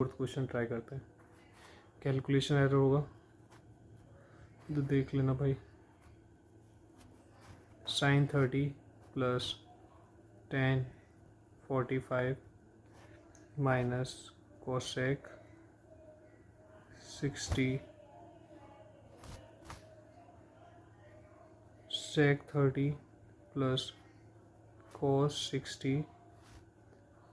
Fourth question try करते हैं। Calculation error होगा तो देख लेना भाई। sin 30 plus tan 45 minus cosec 60 sec 30 plus cos 60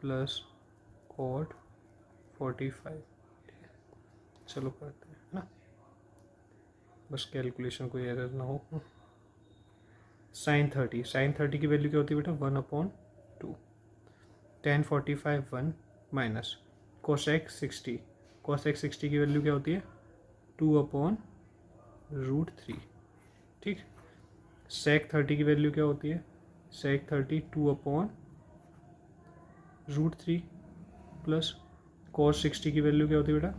plus cot 45। चलो करते हैं ना, बस कैलकुलेशन कोई एरर ना हो। साइन 30 की वैल्यू क्या होती है बेटा, 1/2। tan 45 1 माइनस कोसेक 60 की वैल्यू क्या होती है, 2/√3। ठीक। सेक 30 की वैल्यू क्या होती है, सेक 30 2/√3 प्लस cos 60 की वैल्यू क्या होती है बेटा,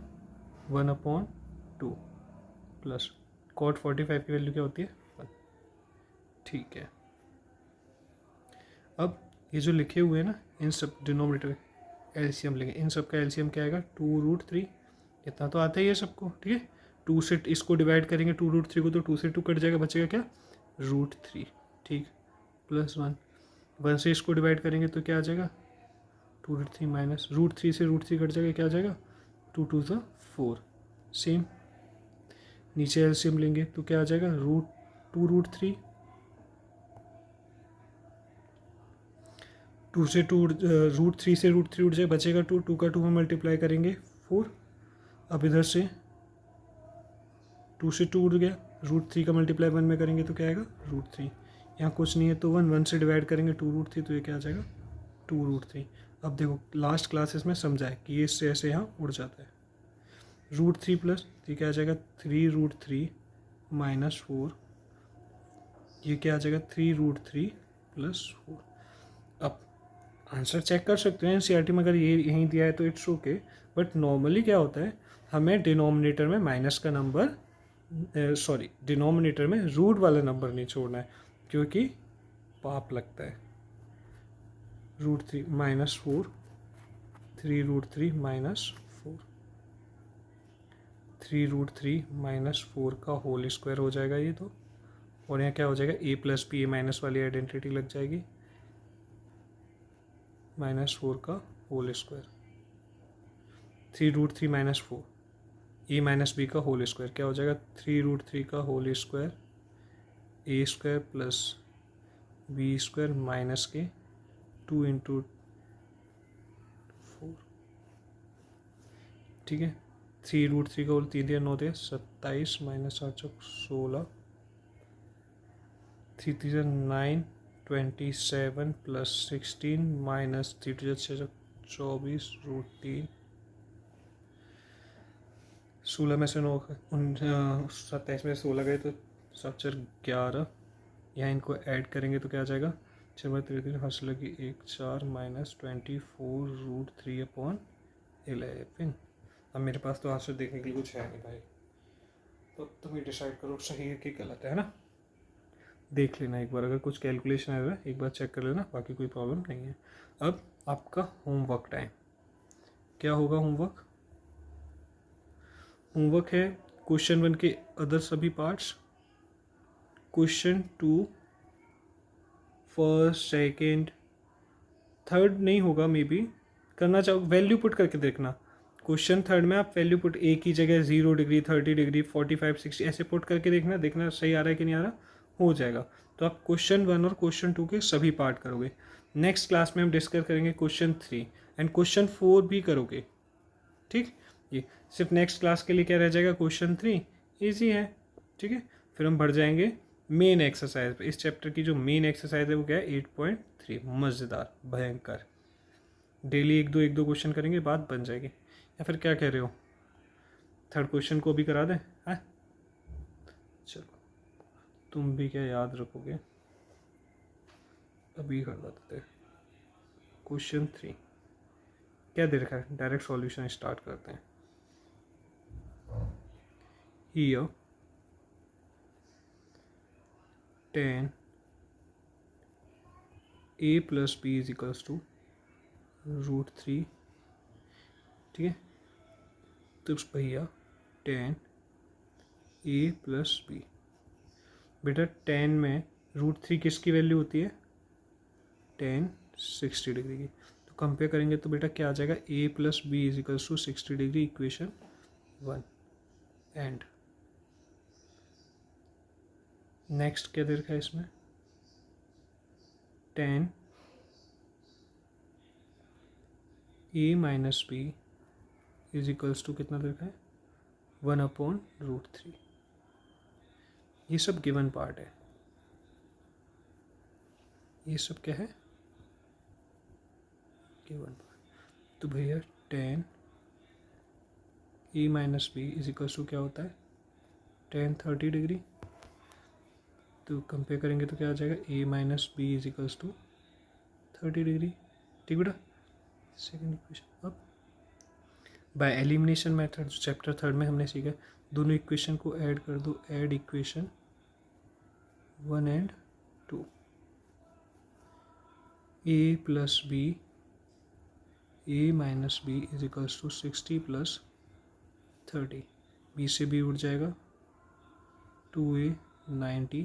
1/2 प्लस cot 45 की वैल्यू क्या होती है 1। ठीक है, अब ये जो लिखे हुए हैं ना, इन सब डिनोमिनेटर एलसीएम लेंगे। इन सब का एलसीएम क्या आएगा, 2√3। इतना तो आता ही है सबको, ठीक है। 2 से इसको डिवाइड करेंगे 2√3 को, तो 2 से 2 कट जाएगा, बचेगा क्या, √3। ठीक, प्लस 1 से इसको डिवाइड करेंगे तो क्या आ जाएगा, 2√3 माइनस √3 से √3 कट जाएगा, क्या आ जाएगा, 2 2 4। सेम नीचे एलसीएम लेंगे तो क्या आ जाएगा, √2√3। 2 से 2 √3 से √3 उठ जाए, बचेगा 2, 2 का 2 में मल्टीप्लाई करेंगे 4। अब इधर से 2 से 2 उठ गया, √3 का मल्टीप्लाई 1 में करेंगे तो क्या आएगा, √3। यहाँ कुछ नहीं है तो 1 से डिवाइड करेंगे 2√3, तो ये क्या आ जाएगा, 2√3। अब देखो लास्ट क्लासेस में समझा है कि ये इससे ऐसे यहाँ उड़ जाता है। √3 प्लस ये क्या आ जाएगा, 3√3 माइनस 4। ये क्या आ जाएगा, 3√3 प्लस 4। अब आंसर चेक कर सकते हैं एनसीईआरटी में, अगर ये यहीं दिया है तो इट्स ओके। बट नॉर्मली क्या होता है, हमें डिनोमिनेटर में माइनस का नंबर, डिनोमिनेटर में रूट वाला नंबर नहीं छोड़ना है, क्योंकि पाप लगता है। √3 माइनस 4, 3√3 माइनस 4, 3√3 माइनस 4 का होल स्क्वायर हो जाएगा ये तो। और यहाँ क्या हो जाएगा, a plus B, A minus वाली आइडेंटिटी लग जाएगी, -4 का whole square. 3√3 minus 4, A minus B का होल स्क्वायर क्या हो जाएगा, 3√3 का whole square, A square plus B square minus के 2 × 4। ठीक है, 3√3 का होल 3 दिया 9 दिया 27 माइनस 8 16, 3 3 9 27 प्लस 16 माइनस 3 2 6 24 √3। 16 में से 9 27 में से 16 गए तो 7 11। यहाँ इनको ऐड करेंगे तो क्या आ जाएगा, 6 3 3 हंस लगी 1 4 माइनस 24√3/11। अब मेरे पास तो आंसर देखने के लिए कुछ है नहीं भाई, तो तुम ही डिसाइड करो सही है कि गलत है ना। देख लेना एक बार, अगर कुछ कैलकुलेशन है एक बार चेक कर लेना, बाकी कोई प्रॉब्लम नहीं है। अब आपका होमवर्क टाइम क्या होगा, होमवर्क है क्वेश्चन 1 के अदर सभी parts, question 2 first second third नहीं होगा, मे बी करना चाहो वैल्यू पुट करके देखना। क्वेश्चन थर्ड में आप वैल्यू पुट ए की जगह 0 डिग्री 30 डिग्री 45 60 ऐसे पुट करके देखना सही आ रहा है कि नहीं आ रहा, हो जाएगा। तो आप क्वेश्चन 1 और क्वेश्चन 2 के सभी पार्ट करोगे। नेक्स्ट क्लास में हम डिस्कस करेंगे क्वेश्चन 3 एंड क्वेश्चन 4 भी करोगे। ठीक, ये सिर्फ नेक्स्ट क्लास के लिए क्या रह जाएगा, क्वेश्चन 3 ईजी है। ठीक है, फिर हम बढ़ जाएंगे मेन एक्सरसाइज पे। इस चैप्टर की जो मेन एक्सरसाइज है वो क्या है, 8.3 मज़ेदार भयंकर। डेली एक दो क्वेश्चन करेंगे, बात बन जाएगी। या फिर क्या कह रहे हो, थर्ड क्वेश्चन को भी करा दें, है? चलो तुम भी क्या याद रखोगे, अभी कर देते। क्वेश्चन 3 क्या दे रखा है, डायरेक्ट सॉल्यूशन स्टार्ट करते हैं। Here tan a plus B is equals to √3। ठीक है, तो भैया tan a प्लस बी, बेटा tan में √3 किसकी वैल्यू होती है, tan 60 डिग्री की। तो कंपेयर करेंगे तो बेटा क्या आ जाएगा, a plus B is equals to 60 degree, equation 1। And next क्या दे रखा है इसमें, tan a minus B is equals to कितना दे रखा है, 1/√3। ये सब गिवन पार्ट है, ये सब क्या है, गिवन पार्ट। तो भैया tan a minus B is equals to क्या होता है, tan 30 डिग्री। तो कंपेयर करेंगे तो क्या आ जाएगा, a minus B is equals to 30 degree. ठीक बेटा, सेकेंड इक्वेशन। अब बाय एलिमिनेशन मेथड जो चैप्टर 3 में हमने सीखा, दोनों इक्वेशन को ऐड कर दो, add equation 1 and 2, a plus B, a minus B is equals to 60 plus 30, b से b उठ जाएगा, 2a 90,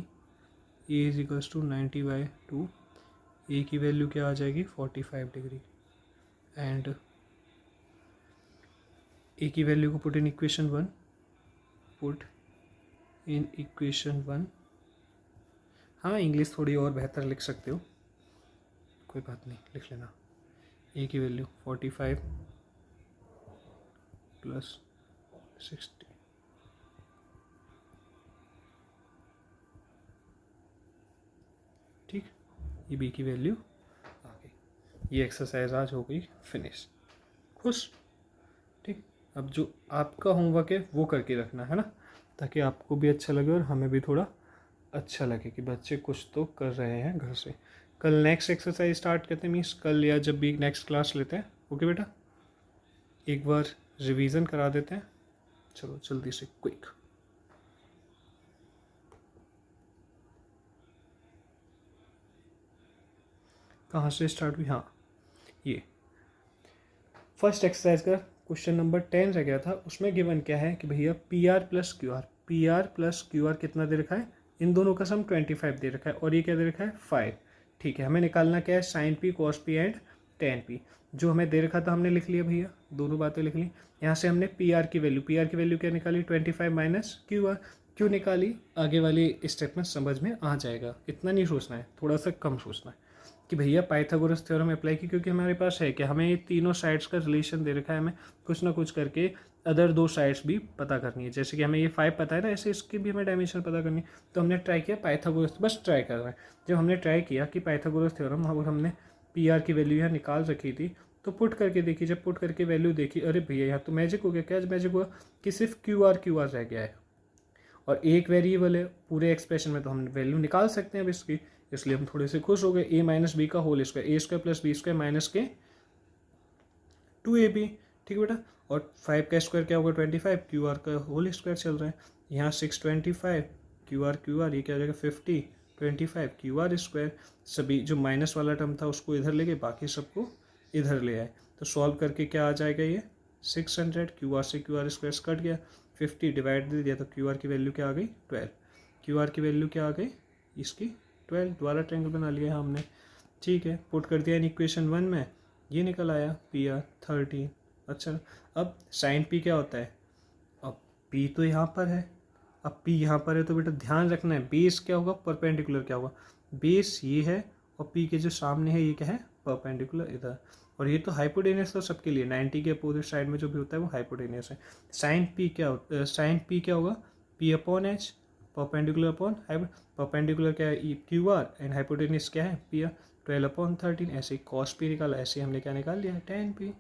a is equals to 90/2, a की वैल्यू क्या आ जाएगी, 45 डिग्री। एंड a की वैल्यू को put in equation 1, put in equation 1। हाँ, इंग्लिश थोड़ी और बेहतर लिख सकते हो, कोई बात नहीं, लिख लेना। a की वैल्यू 45 प्लस 60, ठीक, ये b की वैल्यू आ गई। ये एक्सरसाइज आज हो गई फिनिश, खुश। ठीक, अब जो आपका होमवर्क है वो करके रखना है ना, ताकि आपको भी अच्छा लगे और हमें भी थोड़ा अच्छा लगे कि बच्चे कुछ तो कर रहे हैं घर से। कल नेक्स्ट एक्सरसाइज स्टार्ट करते हैं, मीन्स कल या जब भी नेक्स्ट क्लास लेते हैं। ओके बेटा, एक बार रिवीजन करा देते हैं, चलो जल्दी से क्विक। कहाँ से स्टार्ट हुई, हाँ ये फर्स्ट एक्सरसाइज का क्वेश्चन नंबर 10 रह गया था। उसमें गिवन क्या है कि भैया PR प्लस क्यू आर कितना दे रखा है, इन दोनों का सम 25 दे रखा है, और ये क्या दे रखा है 5। ठीक है, हमें निकालना क्या है, sine P, cos P and tan P. जो हमें दे रखा था हमने लिख लिया भैया, दोनों बातें लिख ली। यहाँ से हमने PR की वैल्यू क्या निकाली, 25 माइनस QR। क्यों निकाली, आगे वाली स्टेप में समझ में आ जाएगा, इतना नहीं सोचना है, थोड़ा सा कम सोचना है कि भैया पाइथागोरस थ्योरम अप्लाई की, क्योंकि हमारे पास है कि हमें ये तीनों साइड्स का रिलेशन दे रखा है, हमें कुछ ना कुछ करके अदर दो साइड्स भी पता करनी है। जैसे कि हमें ये 5 पता है ना, ऐसे इसकी भी हमें डायमेंशन पता करनी है। तो हमने ट्राई किया पाइथागोरस, बस ट्राई कर रहे हैं। जब हमने ट्राई किया कि पाइथागोरस थ्योरम, हमने PR की वैल्यू यहाँ निकाल रखी थी, तो पुट करके देखी, जब पुट करके वैल्यू देखी, अरे भैया यहाँ तो मैजिक हो गया। क्या मैजिक हुआ कि सिर्फ QR रह गया है, और एक वेरिएबल है पूरे एक्सप्रेशन में, तो हम वैल्यू निकाल सकते हैं अब इसकी, इसलिए हम थोड़े से खुश हो गए। a माइनस बी का whole square, a² plus b² minus के 2ab। ठीक है बेटा, और 5 का स्क्वायर क्या होगा 25, QR का होल स्क्वायर चल रहा है, यहाँ 625 QR ये क्या हो जाएगा 50, 25 QR स्क्वायर। सभी जो माइनस वाला टर्म था उसको इधर ले गए, बाकी सबको इधर ले आए। तो सॉल्व करके क्या आ जाएगा, ये 600, QR से QR स्क्वायर कट गया, 50 डिवाइड दे दिया, तो QR की वैल्यू क्या आ गई 12। QR की वैल्यू क्या आ गई इसकी 12, दोबारा ट्रायंगल बना लिया हमने। ठीक है, पुट कर दिया इन इक्वेशन 1 में, ये निकल आया PR 13। अच्छा, अब साइन P क्या होता है, अब P तो यहाँ पर है, अब P यहाँ पर है, तो बेटा ध्यान रखना है बेस क्या होगा, परपेंडिकुलर क्या होगा, बेस ये है और P के जो सामने है ये क्या है, परपेंडिकुलर इधर। और ये तो हाइपोटेनियस तो सबके लिए, 90 के अपोजिट साइड में जो भी होता है वो हाइपोटेनियस है। साइन P क्या होगा, P/H, परपेंडिकुलर अपॉन परपेंडिकुलर क्या है QR, एंड हाइपोटेनियस क्या है PR, 12/13। ऐसे कॉस P निकाला, ऐसे हमने क्या निकाल लिया tan P।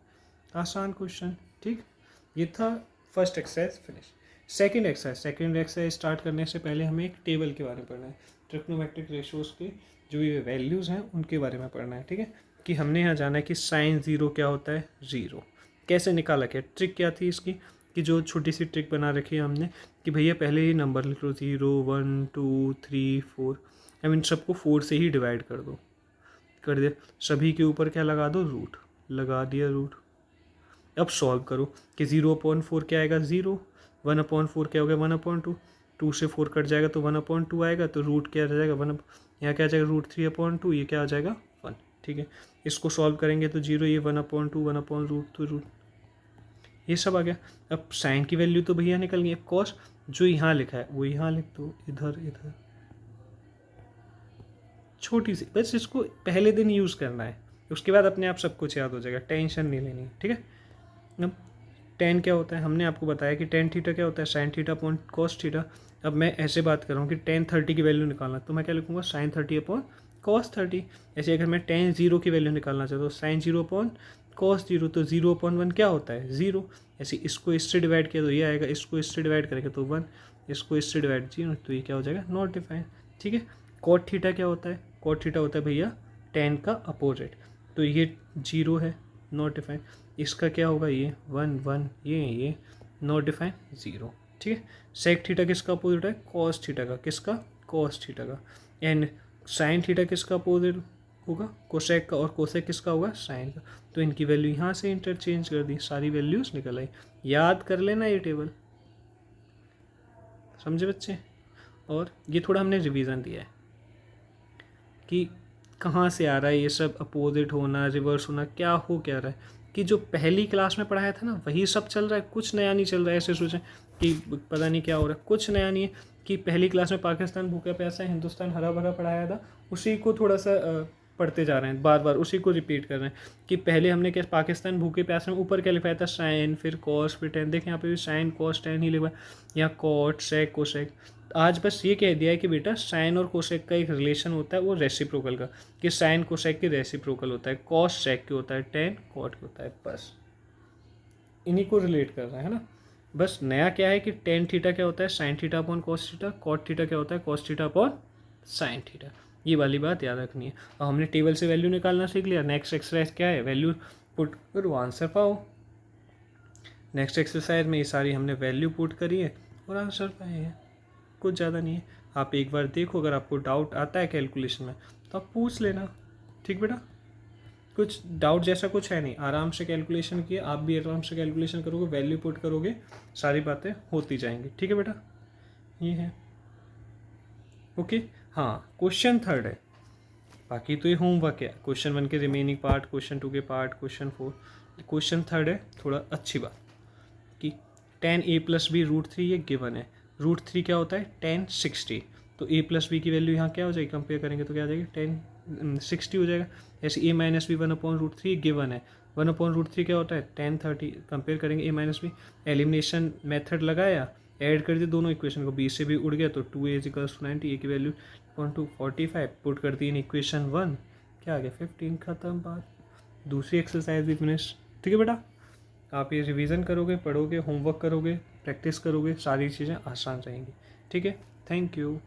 आसान क्वेश्चन। ठीक, ये था first exercise finish. Second exercise start करने से पहले हमें एक टेबल के बारे में पढ़ना है, ट्रिग्नोमेट्रिक रेशियोज के जो ये वैल्यूज़ हैं उनके बारे में पढ़ना है। ठीक है, कि हमने यहाँ जाना है कि साइन 0 क्या होता है, 0 कैसे निकाला, क्या ट्रिक क्या थी इसकी, कि जो छोटी सी ट्रिक बना रखी है हमने कि भैया पहले ही नंबर लिख लो, 0 1 2 3 4, अब इन सबको 4 से ही डिवाइड कर दो, कर दिया, सभी के ऊपर क्या लगा दो, रूट लगा दिया, रूट। अब सॉल्व करो कि 0/4 क्या आएगा 0, 1/4 क्या हो गया 1/2, 2 से 4 कट जाएगा तो 1/2 आएगा, तो रूट क्या आ जाएगा 1, यहाँ क्या आ जाएगा √3/2, ये क्या आ जाएगा 1। ठीक है, इसको सॉल्व करेंगे तो 0, ये 1/2, 1/√, तो रूट ये सब आ गया। अब साइन की वैल्यू तो भैया निकल गई, कॉस जो यहाँ लिखा है वो यहाँ लिख दो, इधर इधर छोटी सी, बस इसको पहले दिन यूज़ करना है, उसके बाद अपने आप सब कुछ याद हो जाएगा, टेंशन नहीं लेनी, ठीक है। अब टेन क्या होता है, हमने आपको बताया कि टेन थीटा क्या होता है, sine theta upon cos theta. अब मैं ऐसे बात कर रहा हूँ कि टेन 30 की वैल्यू निकालना, तो मैं क्या लिखूँगा साइन 30 अपॉन कॉस 30। ऐसे अगर मैं टेन 0 की वैल्यू निकालना चाहता हूँ, साइन 0 अपॉन कॉस 0, तो 0/1 क्या होता है 0। ऐसे इसको इससे डिवाइड किया तो ये आएगा, इसको इससे डिवाइड करेंगे तो 1, इसको इससे डिवाइड 0, तो ये क्या हो जाएगा नॉट डिफाइंड। ठीक है, कॉट थीटा क्या होता है, कॉट थीटा होता है भैया टेन का अपोजिट, तो ये 0 है नॉट डिफाइंड। इसका क्या होगा ये 1 1, ये नॉट डिफाइन 0। ठीक है, सेक थीटा किसका अपोजिट है कॉस थीटा का, किसका कॉस थीटा का। एंड साइन थीटा किसका अपोजिट होगा कोसेक का, और कोसेक किसका होगा साइन का। तो इनकी वैल्यू यहाँ से इंटरचेंज कर दी, सारी वैल्यूज निकल आई। याद कर लेना ये टेबल, समझे बच्चे। और ये थोड़ा हमने रिवीजन दिया है कि कहाँ से आ रहा है ये सब, अपोजिट होना रिवर्स होना क्या हो क्या रहा है, कि जो पहली क्लास में पढ़ाया था ना वही सब चल रहा है, कुछ नया नहीं चल रहा है। ऐसे सोचें कि पता नहीं क्या हो रहा है, कुछ नया नहीं है कि पहली क्लास में पाकिस्तान भूखा प्यासा हिंदुस्तान हरा भरा पढ़ाया था, उसी को थोड़ा सा पढ़ते जा रहे हैं, बार बार उसी को रिपीट कर रहे हैं। कि पहले हमने क्या पाकिस्तान भूखे प्यासे में ऊपर क्या लिखवाया था साइन, फिर कॉस, फिर टेन, देखें यहाँ पे भी साइन कॉस टेन ही लिखा, यहाँ कॉट सेक कोसेक। आज बस ये कह दिया है कि बेटा साइन और कोसेक का एक रिलेशन होता है वो रेसिप्रोकल का, कि साइन कोसेक के रेसिप्रोकल होता है, कॉस सेक के होता है, टेन कॉट के होता है, बस इन्हीं को रिलेट कर रहा है ना। बस नया क्या है कि टेन थीटा क्या होता है sine theta upon cos theta, cot theta क्या होता है cos theta upon sine theta, ये वाली बात याद रखनी है। और हमने टेबल से वैल्यू निकालना सीख लिया। नेक्स्ट एक्सरसाइज क्या है, वैल्यू पुट करो आंसर पाओ। नेक्स्ट एक्सरसाइज में ये सारी हमने वैल्यू पुट करी है और आंसर पाए हैं, कुछ ज़्यादा नहीं है। आप एक बार देखो, अगर आपको डाउट आता है कैलकुलेशन में तो आप पूछ लेना, ठीक बेटा। कुछ डाउट जैसा कुछ है नहीं, आराम से कैलकुलेशन किए, आप भी आराम से कैलकुलेशन करोगे, वैल्यू पुट करोगे, सारी बातें होती जाएंगी, ठीक है बेटा। ये है ओके। हाँ, क्वेश्चन थर्ड है, बाकी तो ये होमवर्क है। क्वेश्चन 1 के रिमेनिंग पार्ट, क्वेश्चन 2 के पार्ट, क्वेश्चन 4, क्वेश्चन थर्ड है थोड़ा अच्छी बात कि tan a + b √3 ये गिवन है। √3 क्या होता है 1060, तो a + b की वैल्यू यहाँ क्या हो जाएगी, कंपेयर करेंगे तो क्या आ जाएगी 1060 हो जाएगा। ऐसे a - b 1/√3 गिवन है, 1/√3 क्या होता है 1030, कंपेयर करेंगे a - b। एलिमिनेशन मेथड लगाया, ऐड कर दिए दोनों इक्वेशन को, b से b उड़ गया तो 2a = 90, a की वैल्यू 0.245 पुट कर दी इन इक्वेशन 1, क्या आ गया 15, खत्म बात। दूसरी एक्सरसाइज भी फिनिश, ठीक है बेटा। आप ये रिवीजन करोगे, पढ़ोगे, होमवर्क करोगे, प्रैक्टिस करोगे, सारी चीज़ें आसान रहेंगी, ठीक है। Thank you.